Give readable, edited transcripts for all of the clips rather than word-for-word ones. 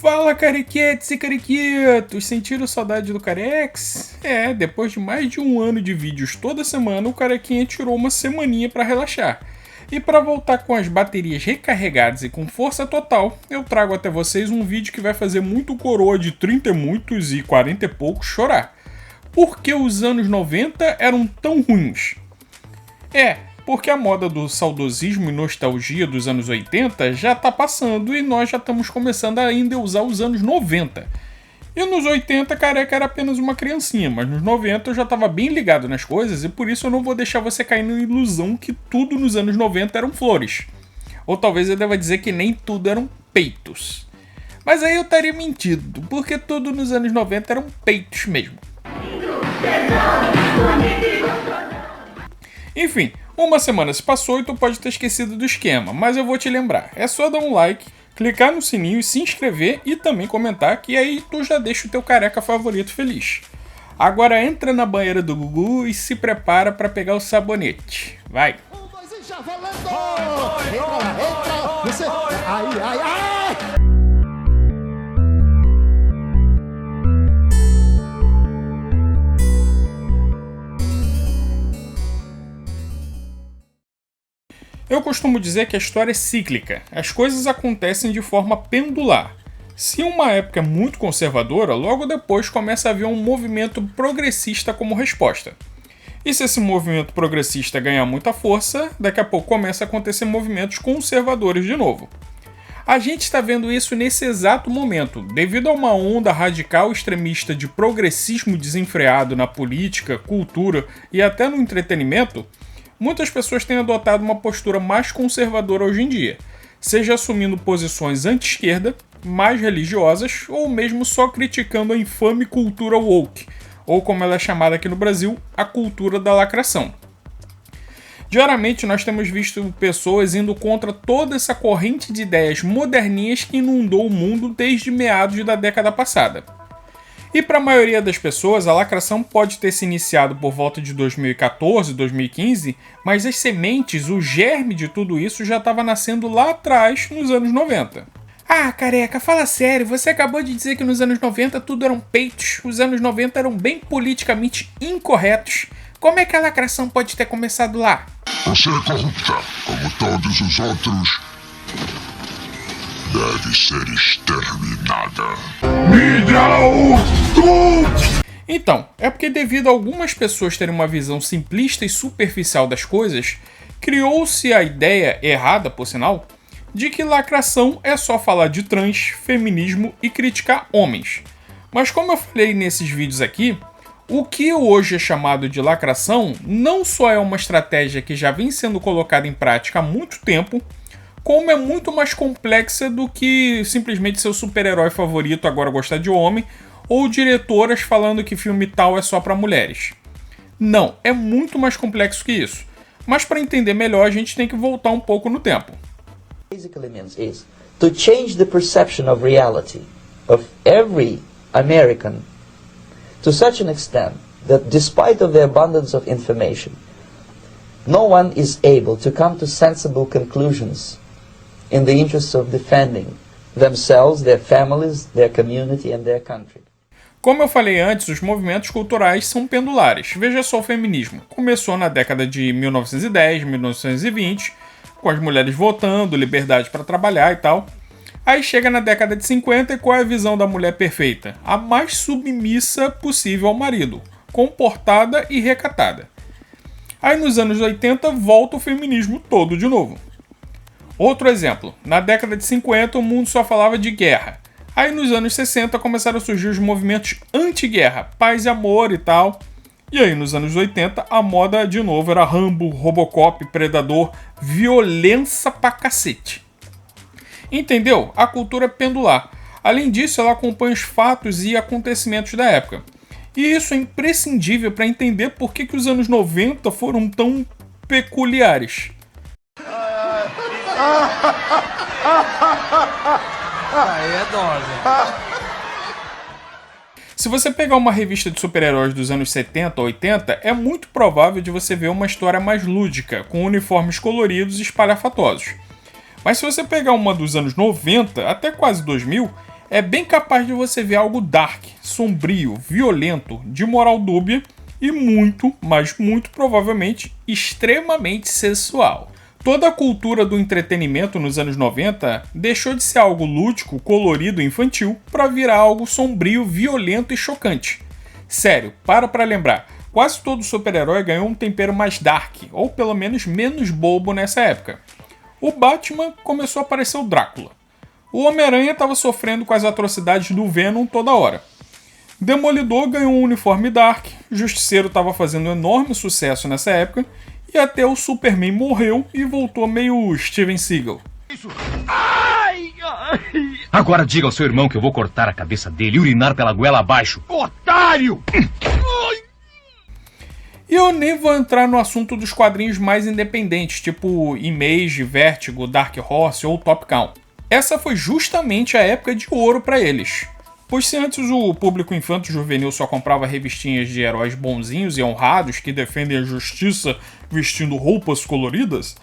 Fala, carequetes e carequetos! Sentiram saudade do Carex? Depois de mais de um ano de vídeos toda semana, o Carequinha tirou uma semaninha pra relaxar. E para voltar com as baterias recarregadas e com força total, eu trago até vocês um vídeo que vai fazer muito coroa de 30 e muitos e 40 e poucos chorar. Por que os anos 90 eram tão ruins? Porque a moda do saudosismo e nostalgia dos anos 80 já tá passando e nós já estamos começando a endeusar os anos 90. E nos 80 Careca era apenas uma criancinha, mas nos 90 eu já estava bem ligado nas coisas e por isso eu não vou deixar você cair na ilusão que tudo nos anos 90 eram flores. Ou talvez eu deva dizer que nem tudo eram peitos. Mas aí eu estaria mentindo, porque tudo nos anos 90 eram peitos mesmo. Enfim, uma semana se passou e tu pode ter esquecido do esquema, mas eu vou te lembrar. É só dar um like, clicar no sininho e se inscrever e também comentar, que aí tu já deixa o teu careca favorito feliz. Agora entra na banheira do Gugu e se prepara para pegar o sabonete. Vai! Eu costumo dizer que a história é cíclica, as coisas acontecem de forma pendular. Se uma época é muito conservadora, logo depois começa a haver um movimento progressista como resposta. E se esse movimento progressista ganhar muita força, daqui a pouco começa a acontecer movimentos conservadores de novo. A gente está vendo isso nesse exato momento, devido a uma onda radical extremista de progressismo desenfreado na política, cultura e até no entretenimento. Muitas pessoas têm adotado uma postura mais conservadora hoje em dia, seja assumindo posições anti-esquerda, mais religiosas, ou mesmo só criticando a infame cultura woke, ou como ela é chamada aqui no Brasil, a cultura da lacração. Diariamente nós temos visto pessoas indo contra toda essa corrente de ideias moderninhas que inundou o mundo desde meados da década passada. E para a maioria das pessoas, a lacração pode ter se iniciado por volta de 2014, 2015, mas as sementes, o germe de tudo isso já estava nascendo lá atrás, nos anos 90. Ah, careca, fala sério, você acabou de dizer que nos anos 90 tudo eram peitos, os anos 90 eram bem politicamente incorretos. Como é que a lacração pode ter começado lá? Você é corrupta, como todos os outros. Deve ser exterminada. Me dá o tubo! Então, é porque devido a algumas pessoas terem uma visão simplista e superficial das coisas, criou-se a ideia, errada por sinal, de que lacração é só falar de trans, feminismo e criticar homens. Mas como eu falei nesses vídeos aqui, o que hoje é chamado de lacração não só é uma estratégia que já vem sendo colocada em prática há muito tempo, como é muito mais complexa do que simplesmente seu super-herói favorito agora gostar de homem, ou diretoras falando que filme tal é só para mulheres. Não, é muito mais complexo que isso. Mas para entender melhor, a gente tem que voltar um pouco no tempo. Basically means is to change the perception of reality of every American to such an extent that despite of the abundance of information, no one is able to come to sensible conclusions in the interests of defending themselves, their families, their community and their country. Como eu falei antes, os movimentos culturais são pendulares. Veja só o feminismo. Começou na década de 1910, 1920, com as mulheres votando, liberdade para trabalhar e tal. Aí chega na década de 50 e qual é a visão da mulher perfeita? A mais submissa possível ao marido, comportada e recatada. Aí nos anos 80 volta o feminismo todo de novo. Outro exemplo, na década de 50 o mundo só falava de guerra. Aí nos anos 60 começaram a surgir os movimentos anti-guerra, paz e amor e tal. E aí nos anos 80 a moda de novo era Rambo, Robocop, Predador, violência pra cacete. Entendeu? A cultura é pendular. Além disso, ela acompanha os fatos e acontecimentos da época. E isso é imprescindível para entender por que os anos 90 foram tão peculiares. Aí é dose. Se você pegar uma revista de super-heróis dos anos 70 ou 80, é muito provável de você ver uma história mais lúdica, com uniformes coloridos e espalhafatosos. Mas se você pegar uma dos anos 90 até quase 2000, é bem capaz de você ver algo dark, sombrio, violento, de moral dúbia e muito, mas muito provavelmente, extremamente sensual. Toda a cultura do entretenimento nos anos 90 deixou de ser algo lúdico, colorido e infantil para virar algo sombrio, violento e chocante. Sério, para lembrar, quase todo super-herói ganhou um tempero mais dark, ou pelo menos menos bobo nessa época. O Batman começou a parecer o Drácula. O Homem-Aranha estava sofrendo com as atrocidades do Venom toda hora. Demolidor ganhou um uniforme dark, Justiceiro estava fazendo um enorme sucesso nessa época, e até o Superman morreu e voltou meio Steven Seagal. Agora diga ao seu irmão que eu vou cortar a cabeça dele e urinar pela goela abaixo. Otário! E eu nem vou entrar no assunto dos quadrinhos mais independentes, tipo Image, Vertigo, Dark Horse ou Top Cow. Essa foi justamente a época de ouro para eles. Pois se antes o público infanto-juvenil só comprava revistinhas de heróis bonzinhos e honrados que defendem a justiça vestindo roupas coloridas,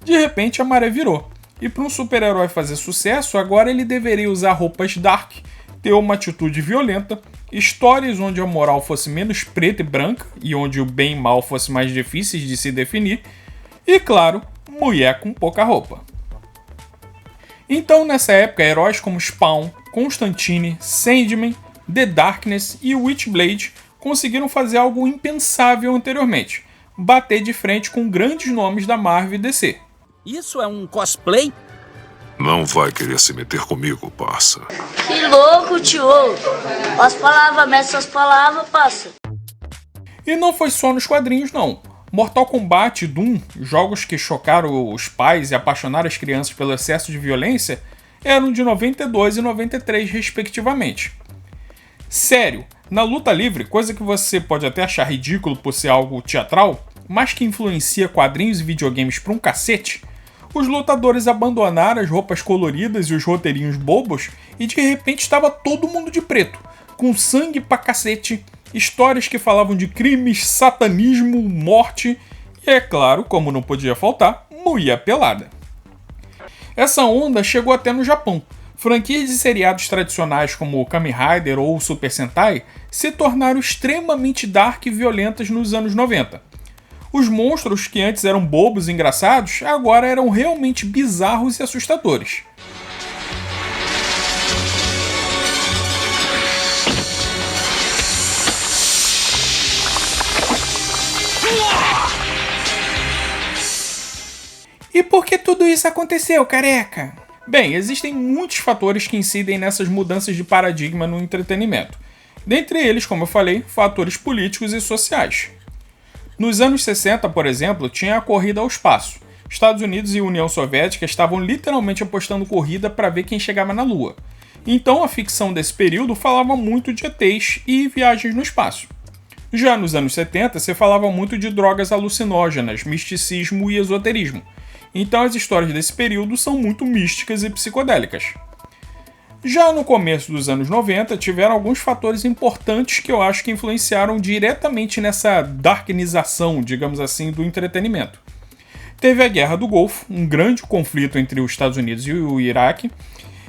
de repente a maré virou. E para um super-herói fazer sucesso, agora ele deveria usar roupas dark, ter uma atitude violenta, histórias onde a moral fosse menos preta e branca e onde o bem e mal fossem mais difíceis de se definir, e claro, mulher com pouca roupa. Então nessa época, heróis como Spawn, Constantine, Sandman, The Darkness e Witchblade conseguiram fazer algo impensável anteriormente, bater de frente com grandes nomes da Marvel e DC. Isso é um cosplay? Não vai querer se meter comigo, parça. Que louco, tio! As palavras, mestre, as palavras, parça. E não foi só nos quadrinhos, não. Mortal Kombat e Doom, jogos que chocaram os pais e apaixonaram as crianças pelo excesso de violência, eram de 92 e 93, respectivamente. Sério, na luta livre, coisa que você pode até achar ridículo por ser algo teatral, mas que influencia quadrinhos e videogames pra um cacete, os lutadores abandonaram as roupas coloridas e os roteirinhos bobos e de repente estava todo mundo de preto, com sangue pra cacete, histórias que falavam de crimes, satanismo, morte e, é claro, como não podia faltar, mulher pelada. Essa onda chegou até no Japão. Franquias de seriados tradicionais como Kamen Rider ou Super Sentai se tornaram extremamente dark e violentas nos anos 90. Os monstros que antes eram bobos e engraçados, agora eram realmente bizarros e assustadores. E por que tudo isso aconteceu, careca? Bem, existem muitos fatores que incidem nessas mudanças de paradigma no entretenimento. Dentre eles, como eu falei, fatores políticos e sociais. Nos anos 60, por exemplo, tinha a corrida ao espaço. Estados Unidos e União Soviética estavam literalmente apostando corrida para ver quem chegava na Lua. Então a ficção desse período falava muito de ETs e viagens no espaço. Já nos anos 70, se falava muito de drogas alucinógenas, misticismo e esoterismo. Então as histórias desse período são muito místicas e psicodélicas. Já no começo dos anos 90, tiveram alguns fatores importantes que eu acho que influenciaram diretamente nessa darknização, digamos assim, do entretenimento. Teve a Guerra do Golfo, um grande conflito entre os Estados Unidos e o Iraque,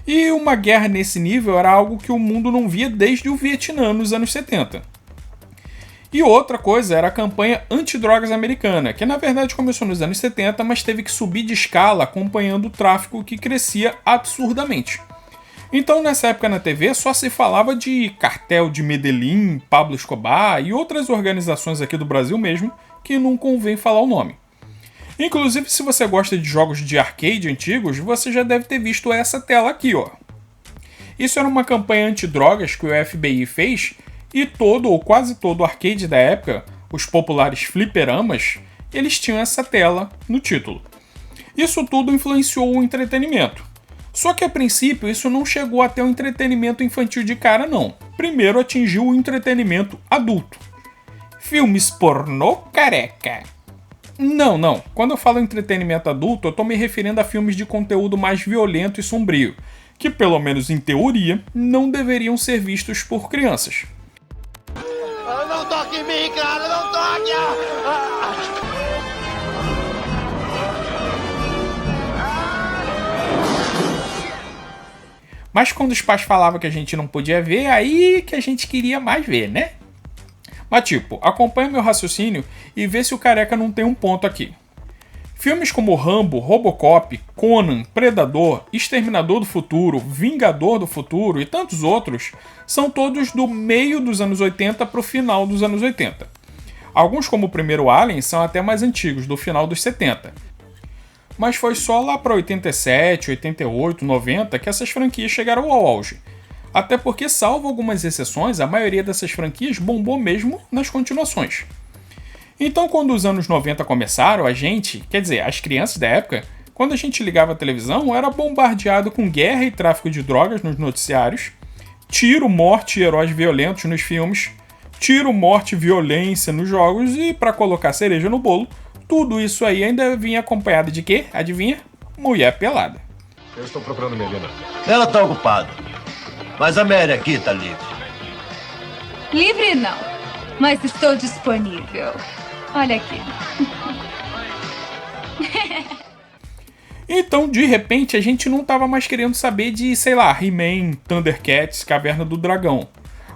e uma guerra nesse nível era algo que o mundo não via desde o Vietnã nos anos 70. E outra coisa era a campanha antidrogas americana, que na verdade começou nos anos 70, mas teve que subir de escala acompanhando o tráfico que crescia absurdamente. Então nessa época na TV só se falava de cartel de Medellín, Pablo Escobar e outras organizações aqui do Brasil mesmo, que não convém falar o nome. Inclusive, se você gosta de jogos de arcade antigos, você já deve ter visto essa tela aqui, ó. Isso era uma campanha antidrogas que o FBI fez, e todo ou quase todo o arcade da época, os populares fliperamas, eles tinham essa tela no título. Isso tudo influenciou o entretenimento. Só que a princípio isso não chegou até o entretenimento infantil de cara não. Primeiro atingiu o entretenimento adulto. Filmes pornô, careca? Não. Quando eu falo entretenimento adulto, eu tô me referindo a filmes de conteúdo mais violento e sombrio, que pelo menos em teoria, não deveriam ser vistos por crianças. Não toque em mim, cara, não toque! Mas quando os pais falavam que a gente não podia ver, aí que a gente queria mais ver, né? Mas tipo, acompanha meu raciocínio e vê se o careca não tem um ponto aqui. Filmes como Rambo, Robocop, Conan, Predador, Exterminador do Futuro, Vingador do Futuro e tantos outros são todos do meio dos anos 80 para o final dos anos 80. Alguns, como o primeiro Alien, são até mais antigos, do final dos 70. Mas foi só lá para 87, 88, 90 que essas franquias chegaram ao auge. Até porque, salvo algumas exceções, a maioria dessas franquias bombou mesmo nas continuações. Então, quando os anos 90 começaram, a gente, quer dizer, as crianças da época, quando a gente ligava a televisão, era bombardeado com guerra e tráfico de drogas nos noticiários, tiro, morte e heróis violentos nos filmes, tiro, morte e violência nos jogos e, para colocar cereja no bolo, tudo isso aí ainda vinha acompanhado de quê? Adivinha? Mulher pelada. Eu estou procurando Melina. Ela tá ocupada. Mas a Mary aqui tá livre. Livre não, mas estou disponível. Olha aqui. Então, de repente, a gente não tava mais querendo saber de, sei lá, He-Man, Thundercats, Caverna do Dragão.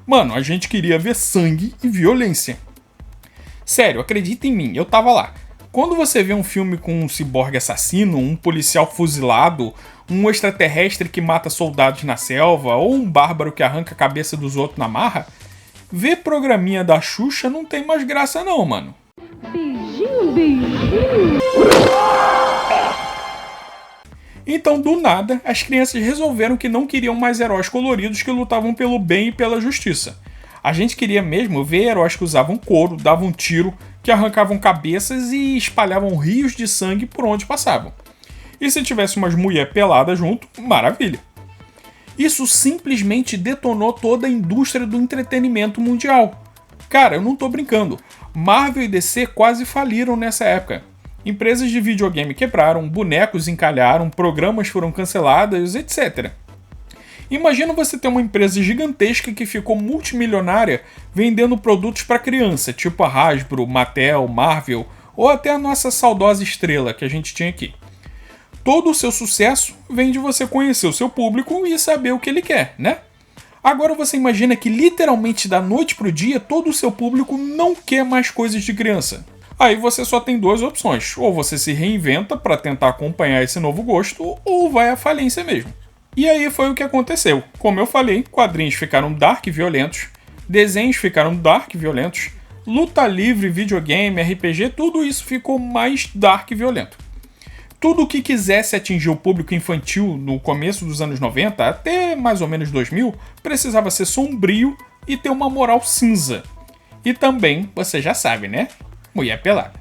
Mano, a gente queria ver sangue e violência. Sério, acredita em mim, eu tava lá. Quando você vê um filme com um ciborgue assassino, um policial fuzilado, um extraterrestre que mata soldados na selva, ou um bárbaro que arranca a cabeça dos outros na marra, ver programinha da Xuxa não tem mais graça não, mano. Beijinho, beijinho. Então, do nada, as crianças resolveram que não queriam mais heróis coloridos que lutavam pelo bem e pela justiça. A gente queria mesmo ver heróis que usavam couro, davam tiro, que arrancavam cabeças e espalhavam rios de sangue por onde passavam. E se tivesse umas mulher pelada junto, maravilha. Isso simplesmente detonou toda a indústria do entretenimento mundial. Cara, eu não tô brincando. Marvel e DC quase faliram nessa época. Empresas de videogame quebraram, bonecos encalharam, programas foram cancelados, etc. Imagina você ter uma empresa gigantesca que ficou multimilionária vendendo produtos para criança, tipo a Hasbro, Mattel, Marvel, ou até a nossa saudosa Estrela que a gente tinha aqui. Todo o seu sucesso vem de você conhecer o seu público e saber o que ele quer, né? Agora você imagina que literalmente da noite pro dia todo o seu público não quer mais coisas de criança. Aí você só tem duas opções, ou você se reinventa para tentar acompanhar esse novo gosto, ou vai à falência mesmo. E aí foi o que aconteceu. Como eu falei, quadrinhos ficaram dark e violentos, desenhos ficaram dark e violentos, luta livre, videogame, RPG, tudo isso ficou mais dark e violento. Tudo que quisesse atingir o público infantil no começo dos anos 90, até mais ou menos 2000, precisava ser sombrio e ter uma moral cinza. E também, você já sabe, né? Mulher pelada.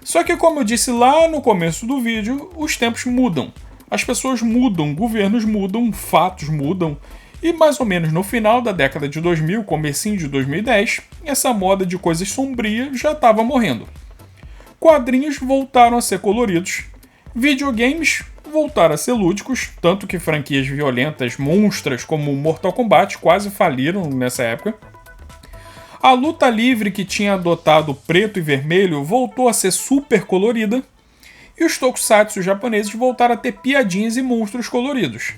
Só que como eu disse lá no começo do vídeo, os tempos mudam. As pessoas mudam, governos mudam, fatos mudam, e mais ou menos no final da década de 2000, comecinho de 2010, essa moda de coisas sombrias já estava morrendo. Quadrinhos voltaram a ser coloridos, videogames voltaram a ser lúdicos, tanto que franquias violentas, monstras como Mortal Kombat quase faliram nessa época. A luta livre que tinha adotado preto e vermelho voltou a ser super colorida, e os tokusatsu japoneses voltaram a ter piadinhas e monstros coloridos.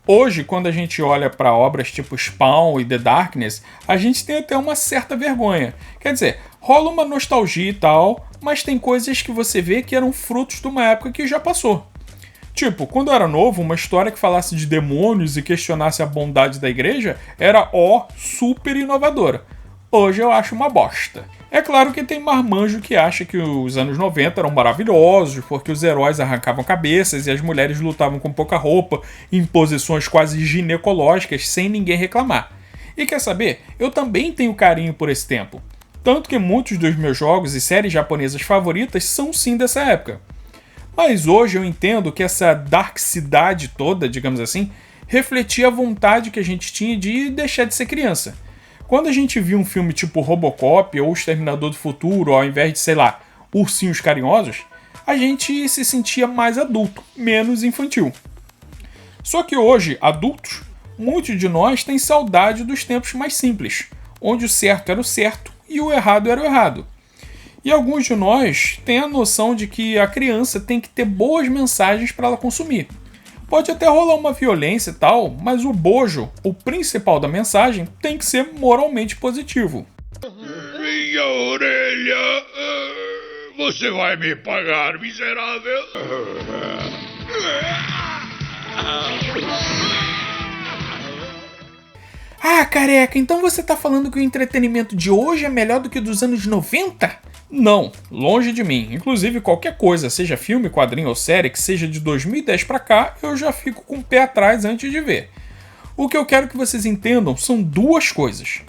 Hoje, quando a gente olha para obras tipo Spawn e The Darkness, a gente tem até uma certa vergonha. Quer dizer, rola uma nostalgia e tal, mas tem coisas que você vê que eram frutos de uma época que já passou. Tipo, quando eu era novo, uma história que falasse de demônios e questionasse a bondade da igreja era, super inovadora. Hoje eu acho uma bosta. É claro que tem marmanjo que acha que os anos 90 eram maravilhosos, porque os heróis arrancavam cabeças e as mulheres lutavam com pouca roupa, em posições quase ginecológicas, sem ninguém reclamar. E quer saber? Eu também tenho carinho por esse tempo. Tanto que muitos dos meus jogos e séries japonesas favoritas são sim dessa época. Mas hoje eu entendo que essa darksidade toda, digamos assim, refletia a vontade que a gente tinha de deixar de ser criança. Quando a gente viu um filme tipo Robocop ou Exterminador do Futuro, ao invés de, sei lá, ursinhos carinhosos, a gente se sentia mais adulto, menos infantil. Só que hoje, adultos, muitos de nós têm saudade dos tempos mais simples, onde o certo era o certo e o errado era o errado. E alguns de nós têm a noção de que a criança tem que ter boas mensagens para ela consumir. Pode até rolar uma violência e tal, mas o bojo, o principal da mensagem, tem que ser moralmente positivo. Minha orelha! Você vai me pagar, miserável! Ah, careca, então você tá falando que o entretenimento de hoje é melhor do que o dos anos 90? Não, longe de mim. Inclusive qualquer coisa, seja filme, quadrinho ou série, que seja de 2010 pra cá, eu já fico com o pé atrás antes de ver. O que eu quero que vocês entendam são duas coisas.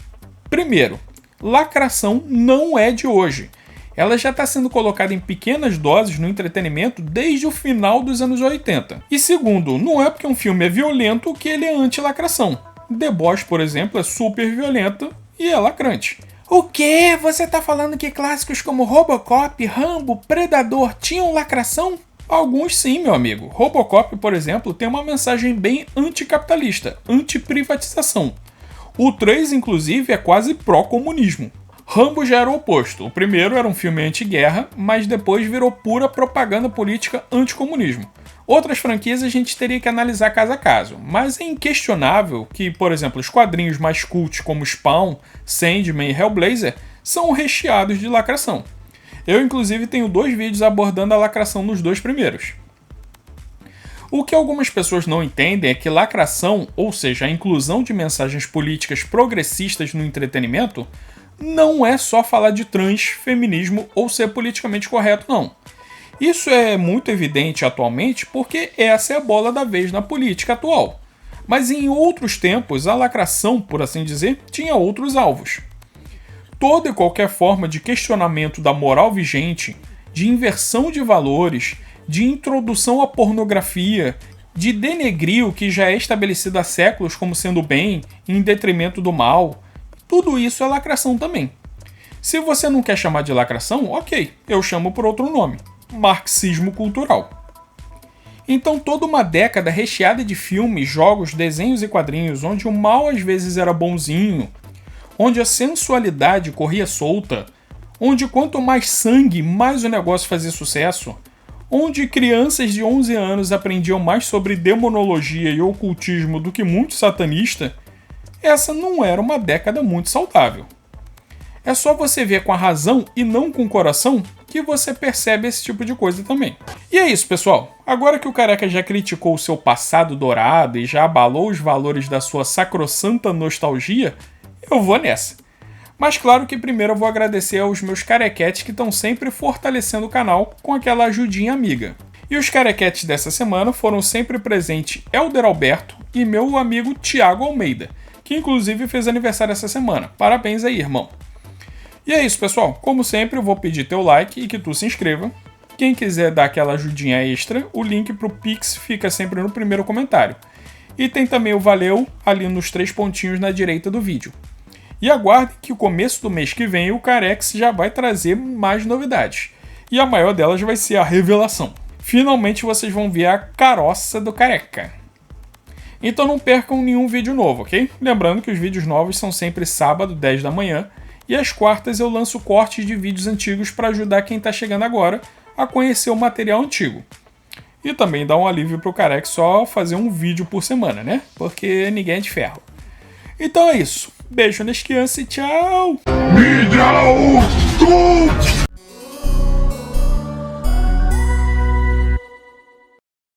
Primeiro, lacração não é de hoje. Ela já está sendo colocada em pequenas doses no entretenimento desde o final dos anos 80. E segundo, não é porque um filme é violento que ele é anti-lacração. The Boys, por exemplo, é super violento e é lacrante. O quê? Você tá falando que clássicos como Robocop, Rambo, Predador tinham lacração? Alguns sim, meu amigo. Robocop, por exemplo, tem uma mensagem bem anticapitalista, anti-privatização. O 3, inclusive, é quase pró-comunismo. Rambo já era o oposto. O primeiro era um filme anti-guerra, mas depois virou pura propaganda política anticomunismo. Outras franquias a gente teria que analisar caso a caso, mas é inquestionável que, por exemplo, os quadrinhos mais cult como Spawn, Sandman e Hellblazer são recheados de lacração. Eu, inclusive, tenho 2 vídeos abordando a lacração nos 2 primeiros. O que algumas pessoas não entendem é que lacração, ou seja, a inclusão de mensagens políticas progressistas no entretenimento, não é só falar de trans, feminismo ou ser politicamente correto, não. Isso é muito evidente atualmente porque essa é a bola da vez na política atual. Mas em outros tempos, a lacração, por assim dizer, tinha outros alvos. Toda e qualquer forma de questionamento da moral vigente, de inversão de valores, de introdução à pornografia, de denegrir o que já é estabelecido há séculos como sendo bem, em detrimento do mal, tudo isso é lacração também. Se você não quer chamar de lacração, ok, eu chamo por outro nome. Marxismo cultural. Então toda uma década recheada de filmes, jogos, desenhos e quadrinhos onde o mal às vezes era bonzinho, onde a sensualidade corria solta, onde quanto mais sangue, mais o negócio fazia sucesso, onde crianças de 11 anos aprendiam mais sobre demonologia e ocultismo do que muito satanista, essa não era uma década muito saudável. É só você ver com a razão e não com o coração que você percebe esse tipo de coisa também. E é isso, pessoal. Agora que o Careca já criticou o seu passado dourado e já abalou os valores da sua sacrossanta nostalgia, eu vou nessa. Mas claro que primeiro eu vou agradecer aos meus carequetes que estão sempre fortalecendo o canal com aquela ajudinha amiga. E os carequetes dessa semana foram sempre presente Elder Alberto e meu amigo Thiago Almeida, que inclusive fez aniversário essa semana. Parabéns aí, irmão. E é isso, pessoal. Como sempre, eu vou pedir teu like e que tu se inscreva. Quem quiser dar aquela ajudinha extra, o link pro Pix fica sempre no primeiro comentário. E tem também o valeu ali nos 3 pontinhos na direita do vídeo. E aguardem que o começo do mês que vem o Carex já vai trazer mais novidades. E a maior delas vai ser a revelação. Finalmente vocês vão ver a caroça do Careca. Então não percam nenhum vídeo novo, ok? Lembrando que os vídeos novos são sempre sábado, 10 da manhã, e às quartas eu lanço cortes de vídeos antigos para ajudar quem está chegando agora a conhecer o material antigo. E também dá um alívio pro Careca só fazer um vídeo por semana, né? Porque ninguém é de ferro. Então é isso. Beijo nas crianças e tchau! Me dá o cu!